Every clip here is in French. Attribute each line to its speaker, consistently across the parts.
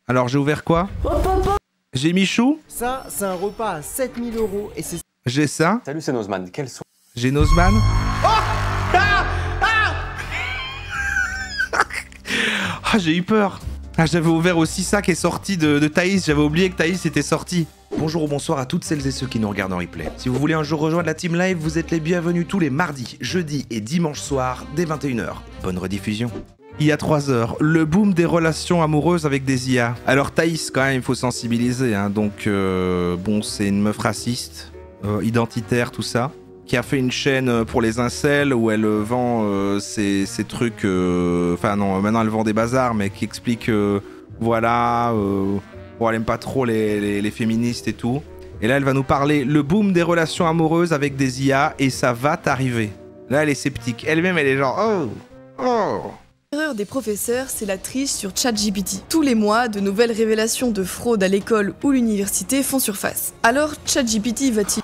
Speaker 1: Alors j'ai ouvert quoi? J'ai Michou.
Speaker 2: Ça, c'est un repas à 7000 € et c'est...
Speaker 1: J'ai ça.
Speaker 3: Salut, c'est Nozman. Quels sont...
Speaker 1: J'ai Nozman. Oh ah, j'ai eu peur. Ah, j'avais ouvert aussi ça qui est sorti de Thaïs. J'avais oublié que Thaïs était sorti. Bonjour ou bonsoir à toutes celles et ceux qui nous regardent en replay. Si vous voulez un jour rejoindre la team live, vous êtes les bienvenus tous les mardis, jeudis et dimanches soirs dès 21 h. Bonne rediffusion. Il y a 3 heures, le boom des relations amoureuses avec des IA. Alors Thaïs, quand même, il faut sensibiliser. Hein. Donc, bon, c'est une meuf raciste, identitaire, tout ça, qui a fait une chaîne pour les incels où elle vend ses trucs... Enfin non, maintenant elle vend des bazars, mais qui explique, voilà, bon, elle aime pas trop les féministes et tout. Et là, elle va nous parler le boom des relations amoureuses avec des IA et ça va t'arriver. Là, elle est sceptique. Elle-même, elle est genre, oh.
Speaker 4: L'erreur des professeurs, c'est la triche sur ChatGPT. Tous les mois, de nouvelles révélations de fraude à l'école ou l'université font surface. Alors, ChatGPT va-t-il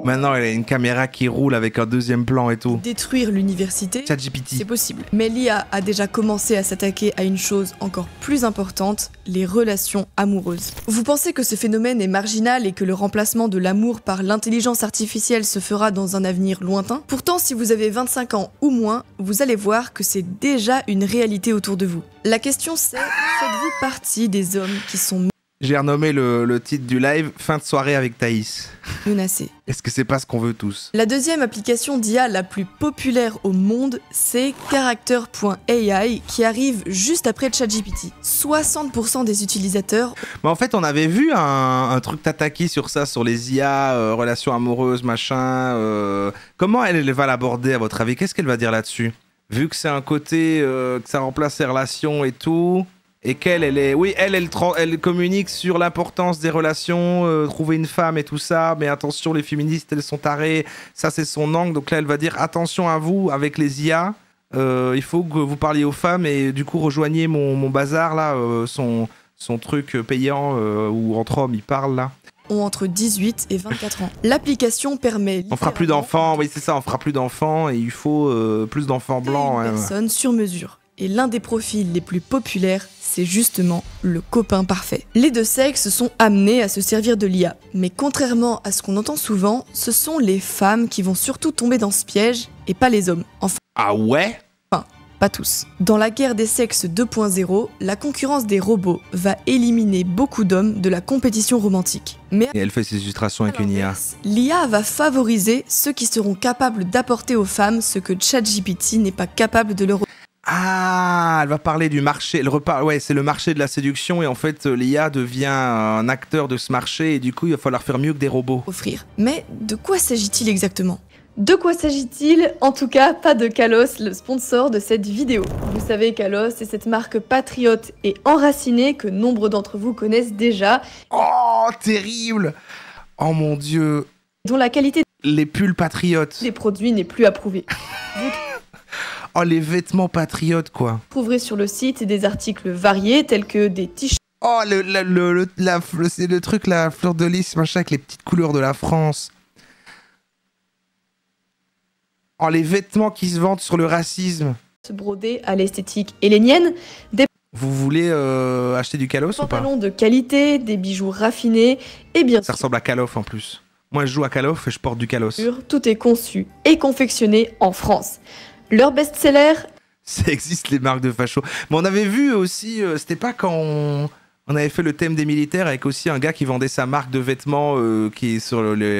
Speaker 1: Maintenant, elle a une caméra qui roule avec un deuxième plan et tout.
Speaker 4: détruire l'université?
Speaker 1: ChatGPT.
Speaker 4: C'est possible. Mais l'IA a déjà commencé à s'attaquer à une chose encore plus importante, les relations amoureuses. Vous pensez que ce phénomène est marginal et que le remplacement de l'amour par l'intelligence artificielle se fera dans un avenir lointain? Pourtant, si vous avez 25 ans ou moins, vous allez voir que c'est déjà une réalité autour de vous. La question c'est, faites-vous partie des hommes qui sont
Speaker 1: J'ai renommé le titre du live Fin de soirée avec Thaïs.
Speaker 4: menacés?
Speaker 1: Est-ce que c'est pas ce qu'on veut tous?
Speaker 4: La deuxième application d'IA la plus populaire au monde, c'est Character.ai qui arrive juste après ChatGPT. 60% des utilisateurs...
Speaker 1: Mais en fait, on avait vu un truc Tataki sur ça, sur les IA, relations amoureuses, machin. Comment elle va l'aborder à votre avis? Qu'est-ce qu'elle va dire là-dessus? Vu que c'est un côté que ça remplace les relations et tout... Et qu'elle, elle est... Oui, elle communique sur l'importance des relations, trouver une femme et tout ça, mais attention, les féministes, elles sont tarées, ça c'est son angle, donc là elle va dire attention à vous, avec les IA, il faut que vous parliez aux femmes et du coup rejoignez mon bazar là, son truc payant où entre hommes ils parlent là.
Speaker 4: ont entre 18 et 24 ans. L'application permet...
Speaker 1: On fera plus d'enfants, oui c'est ça, on fera plus d'enfants et il faut plus d'enfants blancs.
Speaker 4: Une personne sur mesure. Et l'un des profils les plus populaires, c'est justement le copain parfait. Les deux sexes sont amenés à se servir de l'IA, mais contrairement à ce qu'on entend souvent, ce sont les femmes qui vont surtout tomber dans ce piège, et pas les hommes. Enfin,
Speaker 1: ah ouais?
Speaker 4: pas tous. Dans la guerre des sexes 2.0, la concurrence des robots va éliminer beaucoup d'hommes de la compétition romantique. Mais
Speaker 1: et elle fait ses illustrations avec une IA.
Speaker 4: L'IA va favoriser ceux qui seront capables d'apporter aux femmes ce que ChatGPT n'est pas capable de leur...
Speaker 1: Ah, elle va parler du marché. Ouais, c'est le marché de la séduction et en fait, l'IA devient un acteur de ce marché et du coup, il va falloir faire mieux que des robots.
Speaker 4: Offrir. Mais de quoi s'agit-il exactement?
Speaker 5: De quoi s'agit-il? En tout cas, pas de Kalos, le sponsor de cette vidéo. Vous savez, Kalos est cette marque patriote et enracinée que nombre d'entre vous connaissent déjà.
Speaker 1: Oh, terrible! Oh mon Dieu!
Speaker 5: Dont la qualité
Speaker 1: les pulls patriotes.
Speaker 5: Des produits n'est plus approuvée.
Speaker 1: Oh, les vêtements patriotes, quoi.
Speaker 5: Vous trouverez sur le site des articles variés tels que des t-shirts.
Speaker 1: Oh, c'est le truc, la fleur de lys, machin, avec les petites couleurs de la France. Oh, les vêtements qui se vendent sur le racisme.
Speaker 5: Brodés à l'esthétique hélénienne. Des
Speaker 1: Vous voulez acheter du Kalos ou pas?
Speaker 5: pantalons de qualité, des bijoux raffinés et bien
Speaker 1: Ça
Speaker 5: sûr,
Speaker 1: ressemble à Calof en plus. Moi, je joue à Calof et je porte du Kalos.
Speaker 5: tout est conçu et confectionné en France. Leur best-seller,
Speaker 1: Ça existe les marques de fachos. Mais on avait vu aussi, c'était pas quand on avait fait le thème des militaires avec aussi un gars qui vendait sa marque de vêtements qui est sur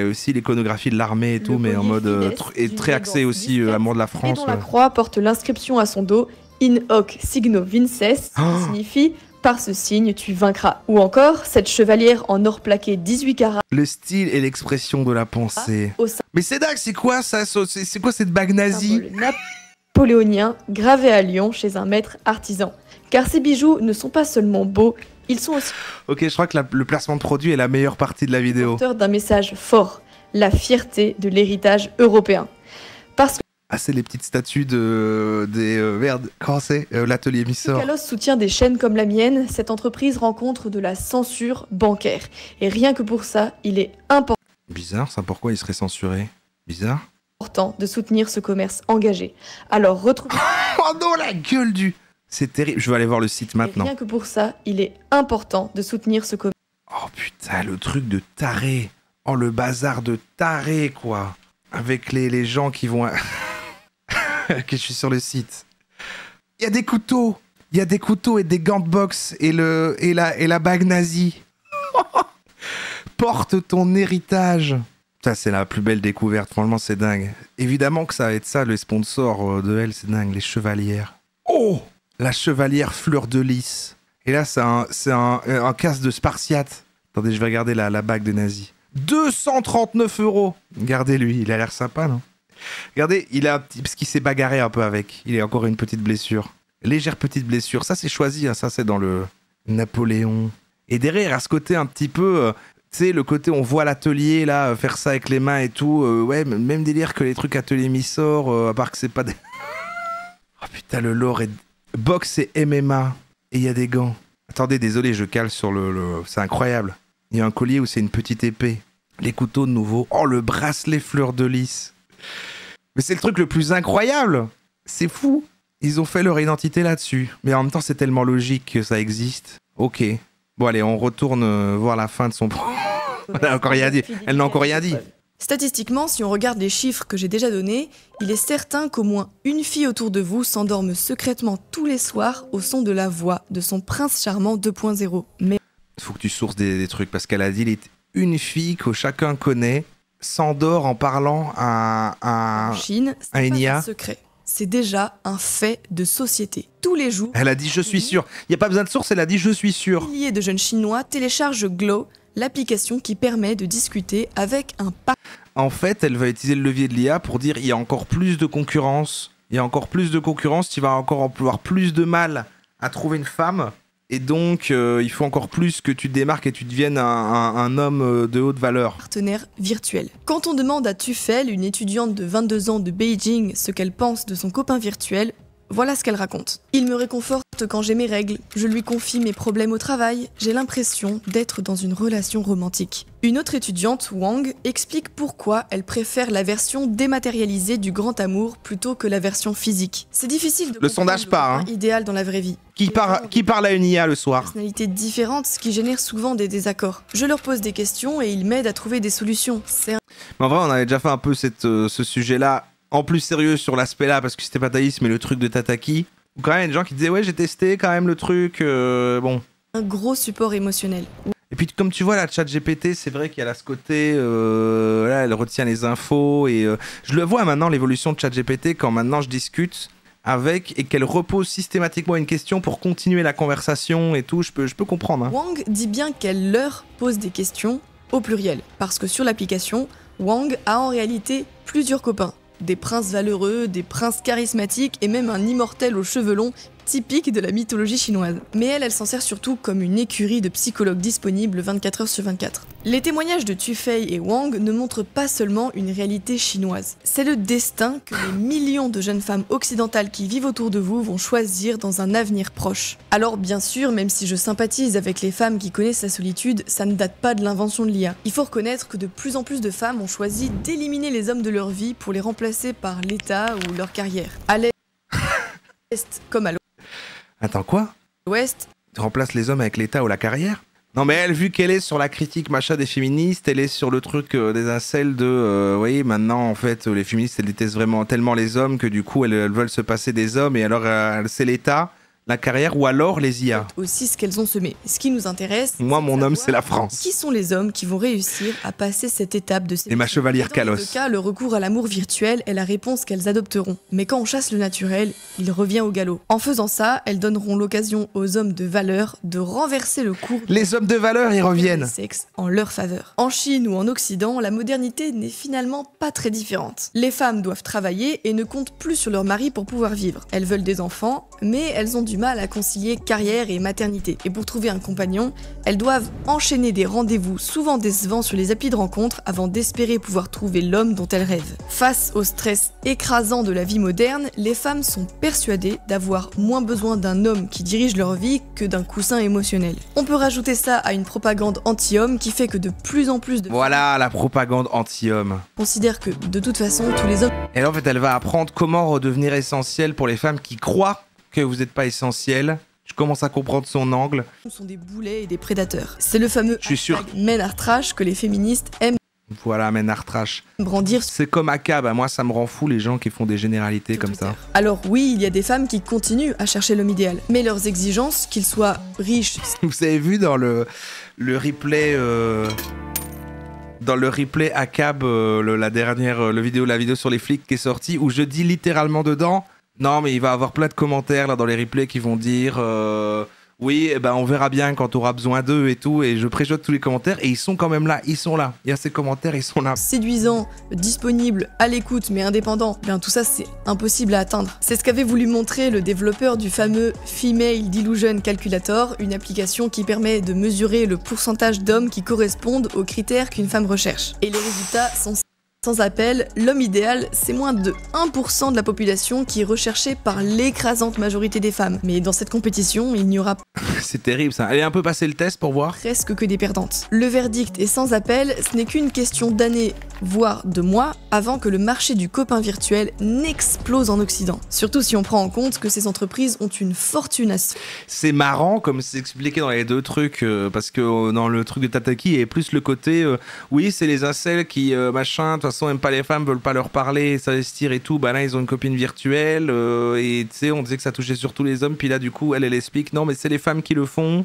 Speaker 1: aussi l'iconographie de l'armée et tout, mais en mode et très axé aussi amour de la
Speaker 5: et
Speaker 1: France.
Speaker 5: dont la croix porte l'inscription à son dos In hoc signo vinces, qui signifie par ce signe tu vaincras. Ou encore cette chevalière en or plaqué 18 carats
Speaker 1: Le style et l'expression de la pensée.
Speaker 5: au
Speaker 1: Mais c'est dingue, c'est quoi ça? C'est quoi cette bague nazie?
Speaker 5: symbole napoléonien gravé à Lyon chez un maître artisan. Car ces bijoux ne sont pas seulement beaux, ils sont aussi
Speaker 1: Ok, je crois que le placement de produit est la meilleure partie de la vidéo.
Speaker 5: porteurs d'un message fort, la fierté de l'héritage européen. Parce que
Speaker 1: Ah, c'est les petites statues merde, comment c'est? L'atelier Missor.
Speaker 5: Kalos soutient des chaînes comme la mienne, cette entreprise rencontre de la censure bancaire. Et rien que pour ça, il est
Speaker 1: Bizarre, ça, pourquoi il serait censuré? Bizarre.
Speaker 5: important de soutenir ce commerce engagé. Alors retrouvez
Speaker 1: Oh non, la gueule du... C'est terrible. Je vais aller voir le site
Speaker 5: Et
Speaker 1: maintenant.
Speaker 5: rien que pour ça, il est important de soutenir ce commerce.
Speaker 1: Oh putain, le truc de taré. Oh, le bazar de taré, quoi. Avec les gens qui vont... que je suis sur le site. Il y a des couteaux. Il y a des couteaux et des gants de boxe et la bague nazie. Porte ton héritage. Ça, c'est la plus belle découverte. Franchement, c'est dingue. Évidemment que ça va être ça, le sponsor de elle, c'est dingue. Les chevalières. Oh, la chevalière fleur de lys. Et là, c'est un casque de Spartiate. Attendez, je vais regarder la bague de nazi. 239 €. Regardez-lui, il a l'air sympa, non? Regardez, il a un petit... Parce qu'il s'est bagarré un peu avec. Il a encore une petite blessure. Légère petite blessure. Ça, c'est choisi. Hein. Ça, c'est dans le Napoléon. Et derrière, à ce côté un petit peu... tu sais, le côté, on voit l'atelier, là, faire ça avec les mains et tout. Ouais, même délire que les trucs atelier Missor, à part que c'est pas des... Oh putain, le lore est... Boxe et MMA. Et il y a des gants. Attendez, désolé, je cale sur le... C'est incroyable. Il y a un collier où c'est une petite épée. Les couteaux de nouveau. Oh, le bracelet fleur de lys. Mais c'est le truc le plus incroyable. C'est fou. Ils ont fait leur identité là-dessus. Mais en même temps, c'est tellement logique que ça existe. Ok. Bon, allez, on retourne voir la fin de son... Elle n'a encore rien dit. Elle n'a encore rien dit.
Speaker 4: Statistiquement, si on regarde les chiffres que j'ai déjà donnés, il est certain qu'au moins une fille autour de vous s'endorme secrètement tous les soirs au son de la voix de son prince charmant 2.0. Mais
Speaker 1: Il faut que tu sources des trucs, parce qu'elle a dit une fille que chacun connaît s'endort en parlant
Speaker 4: en Chine,
Speaker 1: à
Speaker 4: c'est
Speaker 1: une
Speaker 4: pas
Speaker 1: IA.
Speaker 4: un secret. C'est déjà un fait de société. Tous les jours,
Speaker 1: Elle a dit je suis sûr. Il n'y a pas besoin de source, elle a dit je suis sûr.
Speaker 4: des milliers de jeunes Chinois téléchargent Glow, l'application qui permet de discuter avec un
Speaker 1: En fait, elle va utiliser le levier de l'IA pour dire il y a encore plus de concurrence. Il y a encore plus de concurrence, tu vas encore avoir plus de mal à trouver une femme. Et donc, il faut encore plus que tu te démarques et tu deviennes un homme de haute valeur.
Speaker 4: partenaire virtuel. Quand on demande à Tufel, une étudiante de 22 ans de Beijing, ce qu'elle pense de son copain virtuel, voilà ce qu'elle raconte. Il me réconforte quand j'ai mes règles, je lui confie mes problèmes au travail, j'ai l'impression d'être dans une relation romantique. Une autre étudiante, Wang, explique pourquoi elle préfère la version dématérialisée du grand amour plutôt que la version physique. C'est difficile de
Speaker 1: Le
Speaker 4: comprendre
Speaker 1: sondage part, hein.
Speaker 4: copain idéal dans la vraie vie.
Speaker 1: Qui parle à une IA le soir?
Speaker 4: Personnalités différentes, ce qui génère souvent des désaccords. Je leur pose des questions et ils m'aident à trouver des solutions. C'est
Speaker 1: Mais en vrai, on avait déjà fait un peu ce sujet-là, en plus sérieux sur l'aspect là, parce que c'était pas Thaïs, mais le truc de Tataki. Où quand même, il y a des gens qui disaient ouais, j'ai testé quand même le truc, bon.
Speaker 4: un gros support émotionnel.
Speaker 1: Et puis comme tu vois, la ChatGPT, c'est vrai qu'il y a là ce côté, là, elle retient les infos, et je le vois maintenant, l'évolution de ChatGPT, quand maintenant je discute avec et qu'elle repose systématiquement une question pour continuer la conversation et tout, je peux comprendre. Hein.
Speaker 4: Wang dit bien qu'elle leur pose des questions au pluriel, parce que sur l'application, Wang a en réalité plusieurs copains. Des princes valeureux, des princes charismatiques et même un immortel aux cheveux longs typique de la mythologie chinoise. Mais elle s'en sert surtout comme une écurie de psychologues disponibles 24 heures sur 24. Les témoignages de Tufei et Wang ne montrent pas seulement une réalité chinoise. C'est le destin que les millions de jeunes femmes occidentales qui vivent autour de vous vont choisir dans un avenir proche. Alors bien sûr, même si je sympathise avec les femmes qui connaissent la solitude, ça ne date pas de l'invention de l'IA. Il faut reconnaître que de plus en plus de femmes ont choisi d'éliminer les hommes de leur vie pour les remplacer par l'État ou leur carrière. À l'Est comme à
Speaker 1: Attends, quoi?
Speaker 4: l'Ouest,
Speaker 1: Tu remplaces les hommes avec l'État ou la carrière? Non mais elle, vu qu'elle est sur la critique machin des féministes, elle est sur le truc des incels de... oui, maintenant en fait, les féministes, elles détestent vraiment tellement les hommes que du coup, elles veulent se passer des hommes et alors c'est l'État, la carrière ou alors les IA.
Speaker 4: aussi ce qu'elles ont semé. Ce qui nous intéresse,
Speaker 1: Moi,
Speaker 4: c'est de
Speaker 1: mon homme,
Speaker 4: savoir
Speaker 1: c'est la France.
Speaker 4: qui sont les hommes qui vont réussir à passer cette étape de sélection.
Speaker 1: Et ma chevalière
Speaker 4: Dans les deux
Speaker 1: Kalos.
Speaker 4: cas, le recours à l'amour virtuel est la réponse qu'elles adopteront. Mais quand on chasse le naturel, il revient au galop. En faisant ça, elles donneront l'occasion aux hommes de valeur de renverser le cours
Speaker 1: Les hommes de valeur, ils reviennent.
Speaker 4: des sexes en leur faveur. En Chine ou en Occident, la modernité n'est finalement pas très différente. Les femmes doivent travailler et ne comptent plus sur leur mari pour pouvoir vivre. Elles veulent des enfants, mais elles ont du mal à concilier carrière et maternité. Et pour trouver un compagnon, elles doivent enchaîner des rendez-vous souvent décevants sur les applis de rencontre avant d'espérer pouvoir trouver l'homme dont elles rêvent. Face au stress écrasant de la vie moderne, les femmes sont persuadées d'avoir moins besoin d'un homme qui dirige leur vie que d'un coussin émotionnel. On peut rajouter ça à une propagande anti-homme qui fait que de plus en plus de
Speaker 1: Voilà la propagande anti-homme.
Speaker 4: femmes considèrent que de toute façon tous les hommes
Speaker 1: Et là, en fait, elle va apprendre comment redevenir essentielle pour les femmes qui croient que vous n'êtes pas essentiel. Je commence à comprendre son angle.
Speaker 4: Sont des boulets et des prédateurs. C'est le fameux
Speaker 1: Je suis sûr.
Speaker 4: Men are trash que les féministes aiment
Speaker 1: Voilà, Ménard Trash.
Speaker 4: brandir
Speaker 1: C'est comme Aka, bah moi ça me rend fou les gens qui font des généralités
Speaker 4: sur
Speaker 1: comme
Speaker 4: Twitter.
Speaker 1: ça.
Speaker 4: Alors oui, il y a des femmes qui continuent à chercher l'homme idéal, mais leurs exigences, qu'ils soient riches,
Speaker 1: Vous avez vu dans le replay... Dans le replay ACAB, la vidéo sur les flics qui est sortie, où je dis littéralement dedans, non mais il va y avoir plein de commentaires là dans les replays qui vont dire oui, eh ben, on verra bien quand on aura besoin d'eux et tout, et je préjote tous les commentaires, et ils sont quand même là, ils sont là. Il y a ces commentaires, ils sont là.
Speaker 4: séduisants, disponibles, à l'écoute mais indépendants, bien tout ça c'est impossible à atteindre. C'est ce qu'avait voulu montrer le développeur du fameux Female Delusion Calculator, une application qui permet de mesurer le pourcentage d'hommes qui correspondent aux critères qu'une femme recherche. Et les résultats sont sans appel. L'homme idéal, c'est moins de 1% de la population qui est recherchée par l'écrasante majorité des femmes. Mais dans cette compétition, il n'y aura
Speaker 1: C'est terrible ça. Allez un peu passer le test pour voir.
Speaker 4: presque que des perdantes. Le verdict est sans appel, ce n'est qu'une question d'années, voire de mois, avant que le marché du copain virtuel n'explose en Occident. Surtout si on prend en compte que ces entreprises ont une fortune à se faire.
Speaker 1: C'est marrant comme c'est expliqué dans les deux trucs, parce que dans le truc de Tataki, il y a plus le côté, oui c'est les incels qui machin, de toute façon aiment pas les femmes, veulent pas leur parler, s'investir et tout, bah là ils ont une copine virtuelle, et tu sais on disait que ça touchait surtout les hommes, puis là du coup elle explique, non mais c'est les femmes qui le font,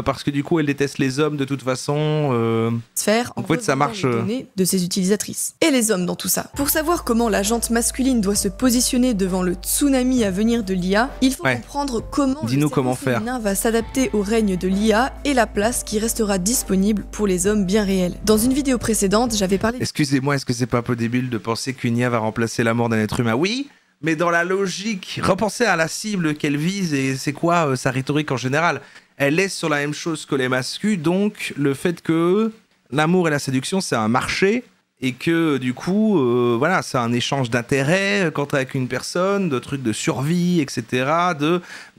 Speaker 1: parce que du coup elle déteste les hommes de toute façon.
Speaker 4: Sphère
Speaker 1: En fait, ça
Speaker 4: revendant
Speaker 1: marche,
Speaker 4: les données de ses utilisatrices. Et les hommes dans tout ça. Pour savoir comment la jante masculine doit se positionner devant le tsunami à venir de l'IA, il faut
Speaker 1: Ouais.
Speaker 4: comprendre comment le
Speaker 1: Dis-nous
Speaker 4: cerveau
Speaker 1: comment faire.
Speaker 4: féminin va s'adapter au règne de l'IA et la place qui restera disponible pour les hommes bien réels. Dans une vidéo précédente, j'avais parlé
Speaker 1: Excusez-moi, est-ce que c'est pas un peu débile de penser qu'une IA va remplacer la mort d'un être humain? Oui, mais dans la logique, repensez à la cible qu'elle vise et c'est quoi sa rhétorique en général. Elle est sur la même chose que les masculins, donc le fait que l'amour et la séduction c'est un marché et que du coup, voilà, c'est un échange d'intérêts quand t'es avec une personne, de trucs de survie, etc.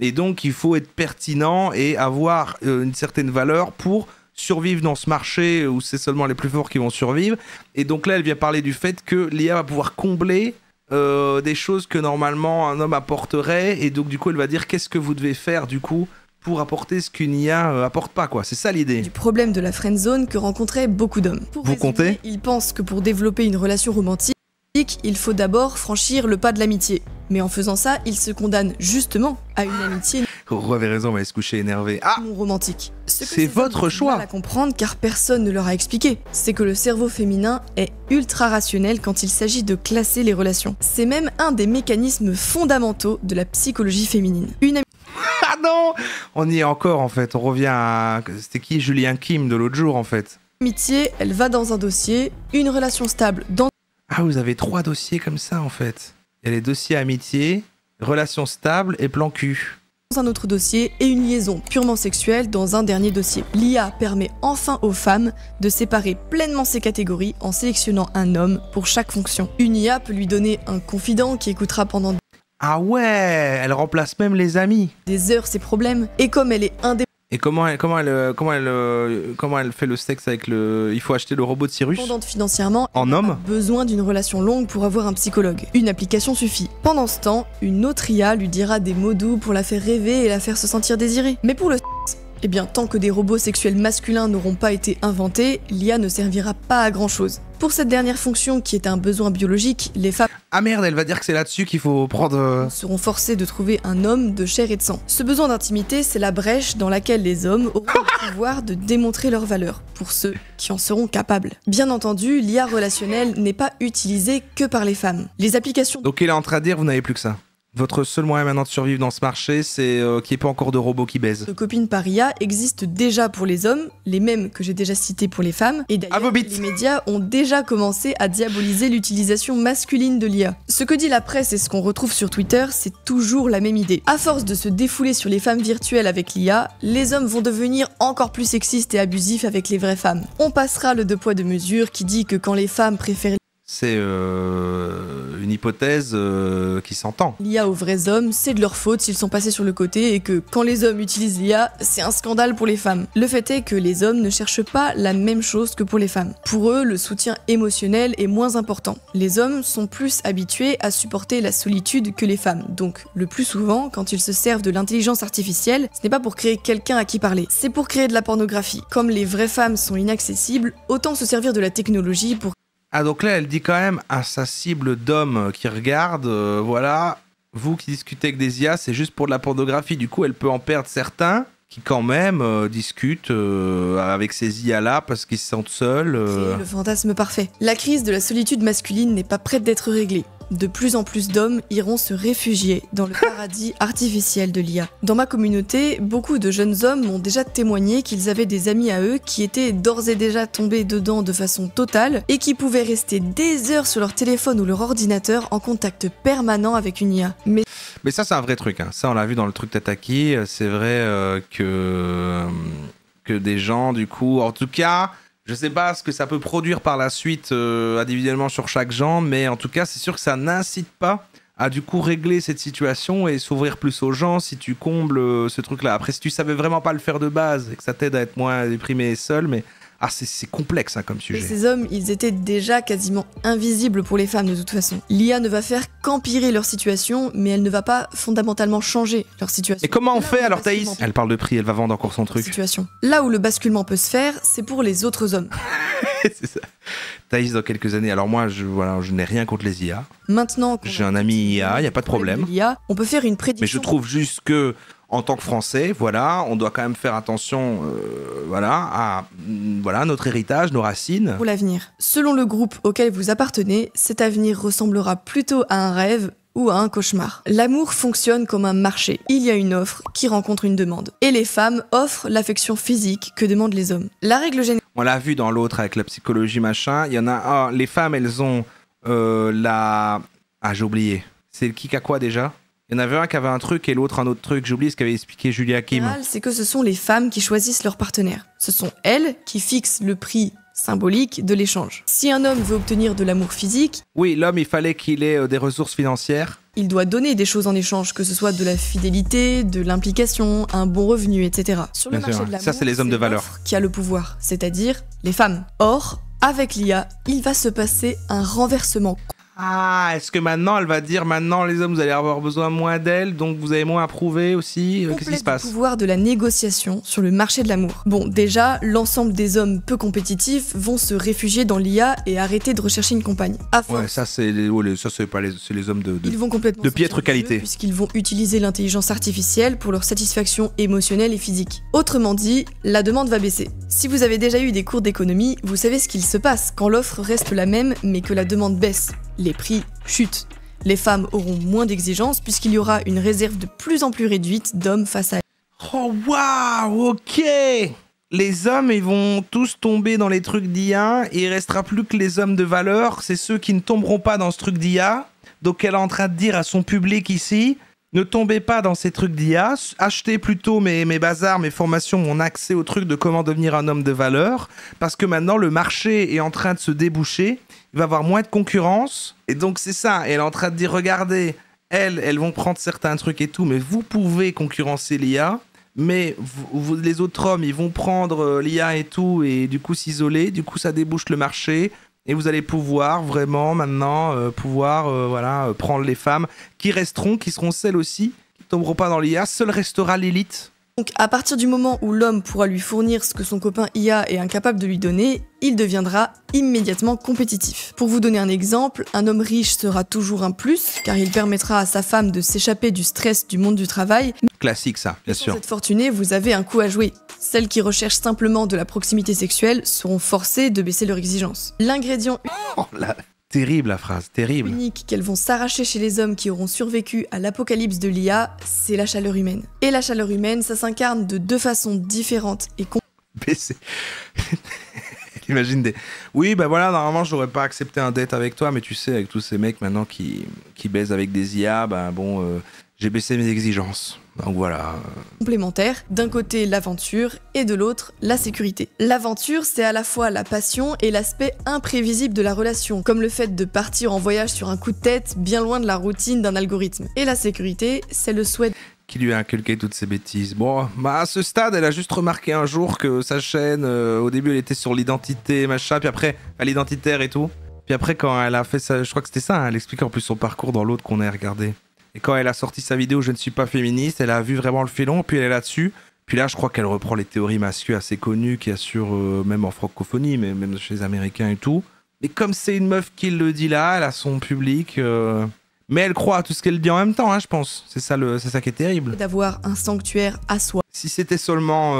Speaker 1: Et donc il faut être pertinent et avoir une certaine valeur pour survivre dans ce marché où c'est seulement les plus forts qui vont survivre. Et donc là, elle vient parler du fait que l'IA va pouvoir combler des choses que normalement un homme apporterait. Et donc du coup, elle va dire qu'est-ce que vous devez faire du coup pour apporter ce qu'une IA apporte pas, quoi. C'est ça l'idée.
Speaker 4: du problème de la friendzone que rencontraient beaucoup d'hommes. Pour
Speaker 1: Vous
Speaker 4: résumer,
Speaker 1: comptez
Speaker 4: ils pensent que pour développer une relation romantique, il faut d'abord franchir le pas de l'amitié. Mais en faisant ça, ils se condamnent justement à une amitié
Speaker 1: Roro avait raison, on va se coucher énervé. Ah,
Speaker 4: non romantique. Ce que
Speaker 1: C'est
Speaker 4: ces hommes
Speaker 1: votre
Speaker 4: ont du
Speaker 1: choix.
Speaker 4: mal à comprendre car personne ne leur a expliqué, c'est que le cerveau féminin est ultra rationnel quand il s'agit de classer les relations. C'est même un des mécanismes fondamentaux de la psychologie féminine. Une
Speaker 1: ah non, on y est encore en fait. On revient à... C'était qui? Julien Kim de l'autre jour en fait.
Speaker 4: amitié, elle va dans un dossier, une relation stable dans
Speaker 1: Ah, vous avez 3 dossiers comme ça en fait. Il y a les dossiers amitié, relation stable et plan cul.
Speaker 4: un autre dossier et une liaison purement sexuelle dans un dernier dossier. L'IA permet enfin aux femmes de séparer pleinement ces catégories en sélectionnant un homme pour chaque fonction. Une IA peut lui donner un confident qui écoutera pendant
Speaker 1: Ah ouais, elle remplace même les amis.
Speaker 4: des heures ses problèmes, et comme elle est
Speaker 1: Et comment elle fait le sexe avec le... Il faut acheter le robot de Cyrus
Speaker 4: indépendante financièrement,
Speaker 1: en
Speaker 4: elle n'a
Speaker 1: homme
Speaker 4: pas besoin d'une relation longue pour avoir un psychologue. Une application suffit. Pendant ce temps, une autre IA lui dira des mots doux pour la faire rêver et la faire se sentir désirée. Mais pour le sexe, eh bien, tant que des robots sexuels masculins n'auront pas été inventés, l'IA ne servira pas à grand chose. Pour cette dernière fonction qui est un besoin biologique, les femmes
Speaker 1: Ah merde, elle va dire que c'est là-dessus qu'il faut prendre...
Speaker 4: seront forcés de trouver un homme de chair et de sang. Ce besoin d'intimité, c'est la brèche dans laquelle les hommes auront le pouvoir de démontrer leur valeur, pour ceux qui en seront capables. Bien entendu, l'IA relationnelle n'est pas utilisée que par les femmes. Les applications
Speaker 1: Donc il est en train de dire, vous n'avez plus que ça. Votre seul moyen maintenant de survivre dans ce marché, c'est qu'il n'y ait pas encore de robots qui baisent.
Speaker 4: de copines par IA existent déjà pour les hommes, les mêmes que j'ai déjà cités pour les femmes, et
Speaker 1: À
Speaker 4: d'ailleurs,
Speaker 1: vos bites.
Speaker 4: les médias ont déjà commencé à diaboliser l'utilisation masculine de l'IA. Ce que dit la presse et ce qu'on retrouve sur Twitter, c'est toujours la même idée. À force de se défouler sur les femmes virtuelles avec l'IA, les hommes vont devenir encore plus sexistes et abusifs avec les vraies femmes. On passera le deux poids deux mesures qui dit que quand les femmes préfèrent
Speaker 1: C'est une hypothèse qui s'entend.
Speaker 4: L'IA aux vrais hommes, c'est de leur faute s'ils sont passés sur le côté et que quand les hommes utilisent l'IA, c'est un scandale pour les femmes. Le fait est que les hommes ne cherchent pas la même chose que pour les femmes. Pour eux, le soutien émotionnel est moins important. Les hommes sont plus habitués à supporter la solitude que les femmes. Donc, le plus souvent, quand ils se servent de l'intelligence artificielle, ce n'est pas pour créer quelqu'un à qui parler, c'est pour créer de la pornographie. Comme les vraies femmes sont inaccessibles, autant se servir de la technologie pour...
Speaker 1: Ah, donc là, elle dit quand même à sa cible d'hommes qui regardent, voilà, vous qui discutez avec des IA, c'est juste pour de la pornographie. Du coup, elle peut en perdre certains qui quand même discutent avec ces IA-là parce qu'ils se sentent seuls.
Speaker 4: Créer le fantasme parfait. La crise de la solitude masculine n'est pas prête d'être réglée. De plus en plus d'hommes iront se réfugier dans le paradis artificiel de l'IA. Dans ma communauté, beaucoup de jeunes hommes m'ont déjà témoigné qu'ils avaient des amis à eux qui étaient d'ores et déjà tombés dedans de façon totale et qui pouvaient rester des heures sur leur téléphone ou leur ordinateur en contact permanent avec une IA.
Speaker 1: Mais ça, c'est un vrai truc. Hein. Ça, on l'a vu dans le truc Tataki. C'est vrai que des gens, du coup, en tout cas... Je sais pas ce que ça peut produire par la suite individuellement sur chaque genre, mais en tout cas, c'est sûr que ça n'incite pas à du coup régler cette situation et s'ouvrir plus aux gens si tu combles ce truc-là. Après, si tu savais vraiment pas le faire de base et que ça t'aide à être moins déprimé et seul, mais c'est complexe hein, comme sujet.
Speaker 4: Et ces hommes, ils étaient déjà quasiment invisibles pour les femmes de toute façon. L'IA ne va faire qu'empirer leur situation, mais elle ne va pas fondamentalement changer leur situation.
Speaker 1: Et comment on fait alors Thaïs? Elle parle de prix, elle va vendre encore son truc.
Speaker 4: Là où le basculement peut se faire, c'est pour les autres hommes.
Speaker 1: C'est ça. Thaïs dans quelques années. Alors moi, je n'ai rien contre les IA.
Speaker 4: Maintenant,
Speaker 1: j'ai un ami IA, il n'y a pas de problème.
Speaker 4: On peut faire une prédiction.
Speaker 1: Mais je trouve juste que en tant que Français, voilà, on doit quand même faire attention à notre héritage, nos racines.
Speaker 4: Pour l'avenir. Selon le groupe auquel vous appartenez, cet avenir ressemblera plutôt à un rêve ou à un cauchemar. L'amour fonctionne comme un marché. Il y a une offre qui rencontre une demande. Et les femmes offrent l'affection physique que demandent les hommes. La règle générale...
Speaker 1: On l'a vu dans l'autre avec la psychologie machin. Il y en a les femmes, elles ont la... Ah, j'ai oublié. C'est le kick à quoi déjà ? Il y en avait un qui avait un truc et l'autre un autre truc. J'ai oublié ce qu'avait expliqué Julia Kim.
Speaker 4: C'est que ce sont les femmes qui choisissent leur partenaire. Ce sont elles qui fixent le prix symbolique de l'échange. Si un homme veut obtenir de l'amour physique...
Speaker 1: Oui, l'homme, il fallait qu'il ait des ressources financières.
Speaker 4: Il doit donner des choses en échange, que ce soit de la fidélité, de l'implication, un bon revenu, etc. Sur le marché de l'amour,
Speaker 1: ça, c'est les hommes de valeur
Speaker 4: qui a le pouvoir, c'est-à-dire les femmes. Or, avec l'IA, il va se passer un renversement.
Speaker 1: Ah, est-ce que maintenant elle va dire maintenant les hommes vous allez avoir besoin moins d'elle donc vous avez moins à prouver aussi qu'est-ce qui se passe?
Speaker 4: Le pouvoir de la négociation sur le marché de l'amour. Bon, déjà, l'ensemble des hommes peu compétitifs vont se réfugier dans l'IA et arrêter de rechercher une compagne.
Speaker 1: Ouais, ça c'est les hommes
Speaker 4: Ils vont complètement
Speaker 1: de piètre qualité
Speaker 4: puisqu'ils vont utiliser l'intelligence artificielle pour leur satisfaction émotionnelle et physique. Autrement dit, la demande va baisser. Si vous avez déjà eu des cours d'économie, vous savez ce qu'il se passe quand l'offre reste la même mais que la demande baisse. Les prix chutent. Les femmes auront moins d'exigences puisqu'il y aura une réserve de plus en plus réduite d'hommes face à elles.
Speaker 1: Oh waouh, ok. Les hommes, ils vont tous tomber dans les trucs d'IA et il restera plus que les hommes de valeur. C'est ceux qui ne tomberont pas dans ce truc d'IA. Donc elle est en train de dire à son public ici, ne tombez pas dans ces trucs d'IA, achetez plutôt mes bazars, mes formations, mon accès au truc de comment devenir un homme de valeur, parce que maintenant le marché est en train de se déboucher, il va y avoir moins de concurrence, et donc c'est ça, elle est en train de dire, regardez, elles vont prendre certains trucs et tout, mais vous pouvez concurrencer l'IA, mais les autres hommes, ils vont prendre l'IA et tout, et du coup s'isoler, du coup ça débouche le marché, et vous allez pouvoir vraiment maintenant prendre les femmes qui resteront, qui seront celles aussi, qui ne tomberont pas dans l'IA. Seule restera l'élite.
Speaker 4: Donc à partir du moment où l'homme pourra lui fournir ce que son copain IA est incapable de lui donner, il deviendra immédiatement compétitif. Pour vous donner un exemple, un homme riche sera toujours un plus, car il permettra à sa femme de s'échapper du stress du monde du travail.
Speaker 1: Classique ça, bien sûr.
Speaker 4: Pour être fortuné, vous avez un coup à jouer. Celles qui recherchent simplement de la proximité sexuelle seront forcées de baisser leur exigence. L'ingrédient
Speaker 1: terrible la phrase, terrible.
Speaker 4: Unique qu'elles vont s'arracher chez les hommes qui auront survécu à l'apocalypse de l'IA, c'est la chaleur humaine. Et la chaleur humaine, ça s'incarne de deux façons différentes et
Speaker 1: Imagine des... Oui, bah voilà, normalement, j'aurais pas accepté un date avec toi, mais tu sais, avec tous ces mecs maintenant qui baisent avec des IA, bah bon, j'ai baissé mes exigences. Donc voilà.
Speaker 4: Complémentaires, d'un côté l'aventure et de l'autre la sécurité. L'aventure, c'est à la fois la passion et l'aspect imprévisible de la relation, comme le fait de partir en voyage sur un coup de tête bien loin de la routine d'un algorithme. Et la sécurité, c'est le souhait
Speaker 1: Qui lui a inculqué toutes ces bêtises. Bon, bah à ce stade, elle a juste remarqué un jour que sa chaîne, au début, elle était sur l'identité, machin, puis après, l'identitaire et tout. Puis après, quand elle a fait ça, je crois que c'était ça, hein, elle expliquait en plus son parcours dans l'autre qu'on a regardé. Et quand elle a sorti sa vidéo « Je ne suis pas féministe », elle a vu vraiment le filon, puis elle est là-dessus. Puis là, je crois qu'elle reprend les théories masculines assez connues qui assurent, même en francophonie, mais même chez les Américains et tout. Mais comme c'est une meuf qui le dit là, elle a son public... Mais elle croit à tout ce qu'elle dit en même temps, hein, je pense. C'est ça qui est terrible.
Speaker 4: d'avoir un sanctuaire à soi,
Speaker 1: Si c'était seulement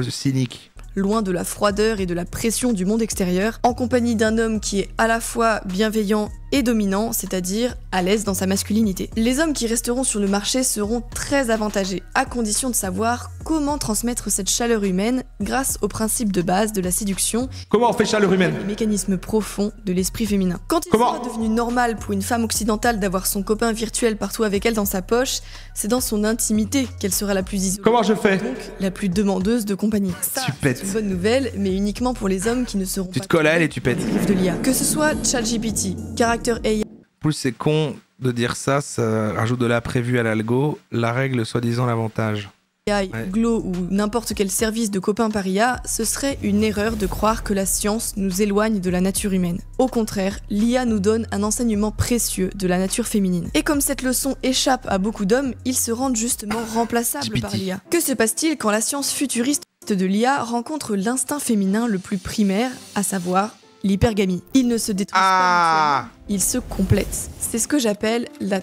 Speaker 1: cynique.
Speaker 4: loin de la froideur et de la pression du monde extérieur, en compagnie d'un homme qui est à la fois bienveillant et dominant, c'est-à-dire à l'aise dans sa masculinité. Les hommes qui resteront sur le marché seront très avantagés, à condition de savoir comment transmettre cette chaleur humaine grâce aux principes de base de la séduction,
Speaker 1: Comment on fait chaleur humaine?
Speaker 4: les mécanismes profonds de l'esprit féminin. Quand il
Speaker 1: Comment
Speaker 4: sera devenu normal pour une femme occidentale d'avoir son copain virtuel partout avec elle dans sa poche, c'est dans son intimité qu'elle sera la plus isolée.
Speaker 1: Comment je fais?
Speaker 4: Donc la plus demandeuse de compagnie. Ça,
Speaker 1: Tu pètes.
Speaker 4: c'est une bonne nouvelle, mais uniquement pour les hommes qui ne seront
Speaker 1: Tu
Speaker 4: pas
Speaker 1: te colles à elle et tu pètes.
Speaker 4: dérive de l'IA. Que ce soit ChatGPT, Character AI,
Speaker 1: Plus c'est con de dire ça, ça rajoute de l'imprévu à l'algo. La règle, soi-disant l'avantage. Ouais.
Speaker 4: Glow ou n'importe quel service de copains par IA, ce serait une erreur de croire que la science nous éloigne de la nature humaine. Au contraire, l'IA nous donne un enseignement précieux de la nature féminine. Et comme cette leçon échappe à beaucoup d'hommes, ils se rendent justement remplaçables
Speaker 1: GPT.
Speaker 4: par l'IA. Que se passe-t-il quand la science futuriste de l'IA rencontre l'instinct féminin le plus primaire, à savoir l'hypergamie? Ils ne se détruisent pas mutuellement, ils se complètent. C'est ce que j'appelle la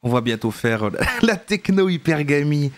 Speaker 1: On va bientôt faire la techno-hypergamie.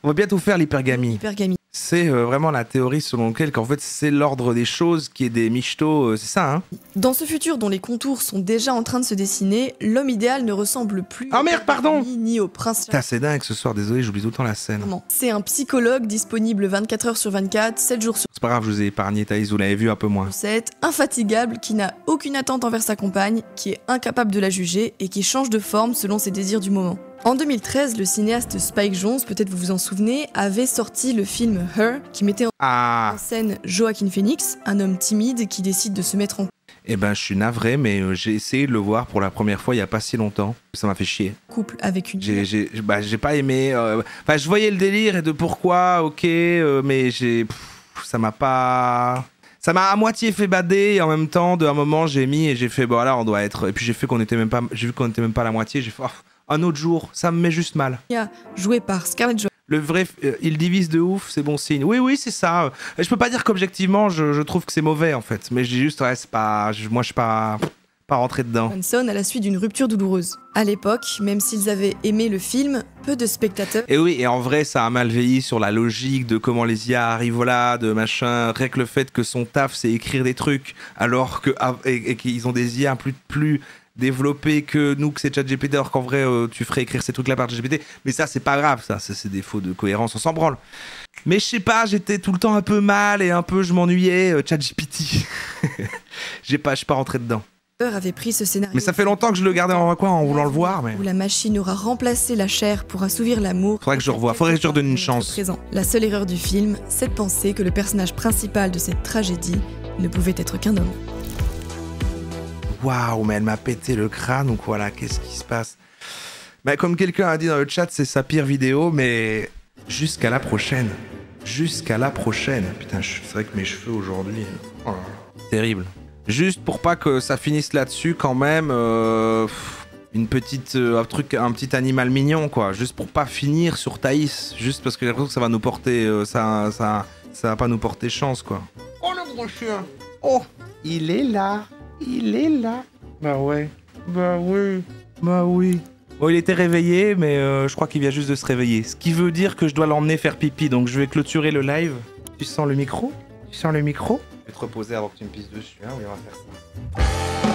Speaker 1: On va bientôt faire l'hypergamie.
Speaker 4: hypergamie.
Speaker 1: C'est vraiment la théorie selon laquelle qu'en fait c'est l'ordre des choses qui est des michtos, c'est ça, hein?
Speaker 4: Dans ce futur dont les contours sont déjà en train de se dessiner, l'homme idéal ne ressemble plus
Speaker 1: Ah merde, pardon!
Speaker 4: ni au prince.
Speaker 1: Putain, c'est dingue ce soir, désolé, j'oublie tout le temps la scène.
Speaker 4: C'est un psychologue disponible 24 heures sur 24, 7 jours sur
Speaker 1: C'est pas grave, je vous ai épargné, Thaïs, vous l'avez vu un peu moins.
Speaker 4: 7, infatigable, qui n'a aucune attente envers sa compagne, qui est incapable de la juger et qui change de forme selon ses désirs du moment. En 2013, le cinéaste Spike Jonze, peut-être vous vous en souvenez, avait sorti le film Her, qui mettait en scène Joaquin Phoenix, un homme timide qui décide de se mettre en
Speaker 1: Eh ben, je suis navré, mais j'ai essayé de le voir pour la première fois il y a pas si longtemps. Ça m'a fait chier.
Speaker 4: couple avec une...
Speaker 1: J'ai pas aimé. Enfin, je voyais le délire et de pourquoi, ok, mais ça m'a pas. Ça m'a à moitié fait bader et en même temps, d'un moment, j'ai mis et j'ai fait, bon, là, on doit être. Et puis j'ai vu qu'on était même pas à la moitié, j'ai fait, oh, un autre jour, ça me met juste mal.
Speaker 4: joué par Scarlett Johansson.
Speaker 1: Le vrai, il divise de ouf, c'est bon signe. Oui, c'est ça. Je peux pas dire qu'objectivement, je trouve que c'est mauvais en fait. Mais je dis juste, ouais, c'est pas. Moi, je suis pas rentré dedans.
Speaker 4: À la suite d'une rupture douloureuse. À l'époque, même s'ils avaient aimé le film, peu de spectateurs...
Speaker 1: Et oui, et en vrai, ça a mal vieilli sur la logique de comment les IA arrivent là, de machin. Rien que le fait que son taf, c'est écrire des trucs, alors que et qu'ils ont des IA plus développés que nous, que c'est ChatGPT, alors qu'en vrai, tu ferais écrire ces trucs-là par ChatGPT. Mais ça, c'est pas grave, ça, c'est des défauts de cohérence, on s'en branle. Mais je sais pas, j'étais tout le temps un peu mal et un peu, je m'ennuyais, ChatGPT. Je suis pas rentré dedans.
Speaker 4: avait pris ce scénario.
Speaker 1: Mais ça fait longtemps que je le gardais en coin en voulant le voir, mais...
Speaker 4: Où la machine aura remplacé la chair pour assouvir l'amour.
Speaker 1: Faudrait que je revoie, faudrait que je redonne une chance.
Speaker 4: Présent. La seule erreur du film, c'est de penser que le personnage principal de cette tragédie ne pouvait être qu'un homme.
Speaker 1: Waouh, mais elle m'a pété le crâne ou quoi là? Qu'est-ce qui se passe? Bah, comme quelqu'un a dit dans le chat, c'est sa pire vidéo, mais jusqu'à la prochaine. Jusqu'à la prochaine. Putain, c'est vrai que mes cheveux aujourd'hui... Oh, terrible. Juste pour pas que ça finisse là-dessus quand même, une petite, un petit animal mignon quoi. Juste pour pas finir sur Thaïs. Juste parce que j'ai l'impression que ça va nous porter, ça va pas nous porter chance quoi. Oh le gros chien. Oh, il est là. Il est là. Bah ouais. Bah oui. Bah oui. Bon, il était réveillé, mais je crois qu'il vient juste de se réveiller. Ce qui veut dire que je dois l'emmener faire pipi, donc je vais clôturer le live. Tu sens le micro? Tu sens le micro? Je vais te reposer avant que tu me pisses dessus, hein, oui, on va faire ça.